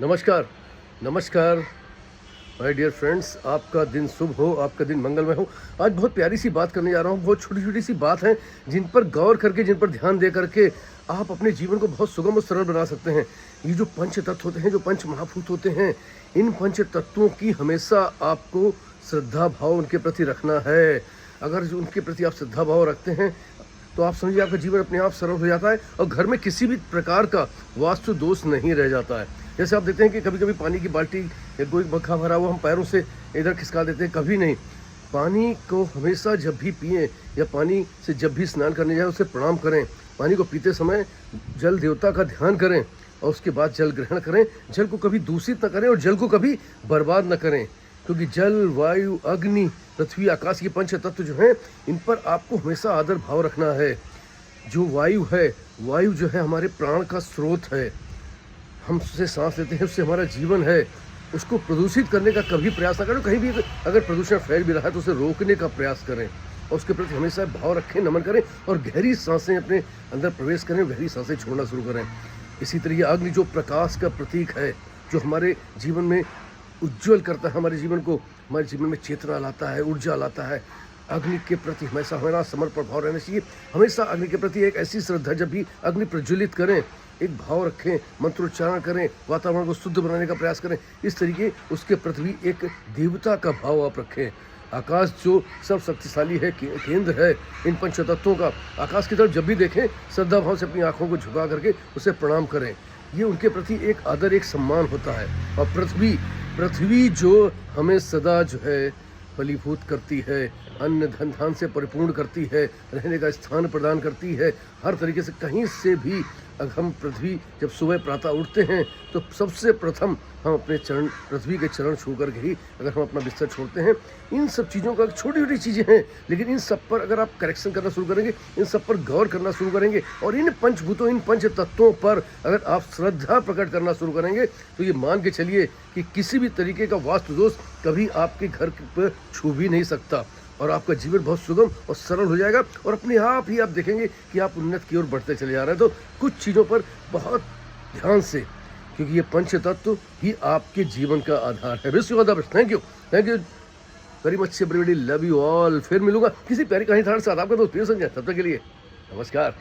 नमस्कार, नमस्कार my dear friends. आपका दिन शुभ हो, आपका दिन मंगलमय हो। आज बहुत प्यारी सी बात करने जा रहा हूँ। बहुत छोटी-छोटी सी बात है, जिन पर गौर करके, जिन पर ध्यान दे करके आप अपने जीवन को बहुत सुगम और सरल बना सकते हैं। ये जो पंच तत्व होते हैं, जो पंच महाभूत होते हैं, इन पंच तत्वों की हमेशा आपको श्रद्धा भाव उनके प्रति रखना है। अगर जो उनके प्रति आप श्रद्धा भाव रखते हैं, तो आप समझिए आपका जीवन अपने आप सरल हो जाता है और घर में किसी भी प्रकार का वास्तु दोष नहीं रह जाता है। जैसे आप देखते हैं कि कभी-कभी पानी की बाल्टी या कोई मग्घा भरा हुआ हम पैरों से इधर खिसका देते हैं, कभी नहीं। पानी को हमेशा जब भी पिएँ या पानी से जब भी स्नान करने जाएँ, उसे प्रणाम करें। पानी को पीते समय जल देवता का ध्यान करें और उसके बाद जल ग्रहण करें। जल को कभी दूषित न करें और जल को कभी बर्बाद न करें, क्योंकि जल, वायु, अग्नि, पृथ्वी, आकाश के पंच तत्व जो हैं, इन पर आपको हमेशा आदर भाव रखना है। जो वायु है, वायु जो है हमारे प्राण का स्रोत है। हम उससे सांस लेते हैं, उससे हमारा जीवन है। उसको प्रदूषित करने का कभी प्रयास ना करें। कहीं भी अगर प्रदूषण फैल भी रहा है तो उसे रोकने का प्रयास करें और उसके प्रति हमेशा भाव रखें, नमन करें और गहरी सांसें अपने अंदर प्रवेश करें, गहरी सांसें छोड़ना शुरू करें। इसी तरह ये अग्नि जो प्रकाश का प्रतीक है, जो हमारे जीवन में उज्ज्वल करता है, हमारे जीवन को, हमारे जीवन में चेतना लाता है, ऊर्जा लाता है। अग्नि के प्रति हमेशा हमारा समर्पण भाव रहना चाहिए। हमेशा अग्नि के प्रति एक ऐसी श्रद्धा, जब भी अग्नि प्रज्वलित करें, एक भाव रखें, मंत्रोच्चारण करें, वातावरण को शुद्ध बनाने का प्रयास करें। इस तरीके उसके प्रति भी एक देवता का भाव आप रखें। आकाश जो सब शक्तिशाली है, केंद्र है इन पंच तत्वों का, आकाश की तरफ जब भी देखें, श्रद्धा भाव से अपनी आंखों को झुका करके उसे प्रणाम करें। ये उनके प्रति एक आदर, एक सम्मान होता है। और पृथ्वी, पृथ्वी जो हमें सदा जो है फलीभूत करती है, अन्न धन धान से परिपूर्ण करती है, रहने का स्थान प्रदान करती है, हर तरीके से। कहीं से भी अगर हम पृथ्वी जब सुबह प्रातः उठते हैं तो सबसे प्रथम हम अपने चरण, पृथ्वी के चरण छू करके ही अगर हम अपना बिस्तर छोड़ते हैं। इन सब चीज़ों का, छोटी छोटी चीज़ें हैं, लेकिन इन सब पर अगर आप करेक्शन करना शुरू करेंगे, इन सब पर गौर करना शुरू करेंगे और इन पंचभूतों, इन पंच तत्वों पर अगर आप श्रद्धा प्रकट करना शुरू करेंगे, तो ये मान के चलिए कि किसी भी तरीके का वास्तु दोष कभी आपके घर पर छू भी नहीं सकता और आपका जीवन बहुत सुगम और सरल हो जाएगा और अपने आप ही आप देखेंगे कि आप उन्नत की ओर बढ़ते चले जा रहे हैं। तो कुछ चीज़ों पर बहुत ध्यान से, क्योंकि ये पंच तत्व ही आपके जीवन का आधार है। Wish you all the best. Thank you very much everybody, love you all. फिर मिलूंगा किसी प्यारी कहानी के साथ। आपका दोस्त प्रिय संजय। तब तक के लिए नमस्कार।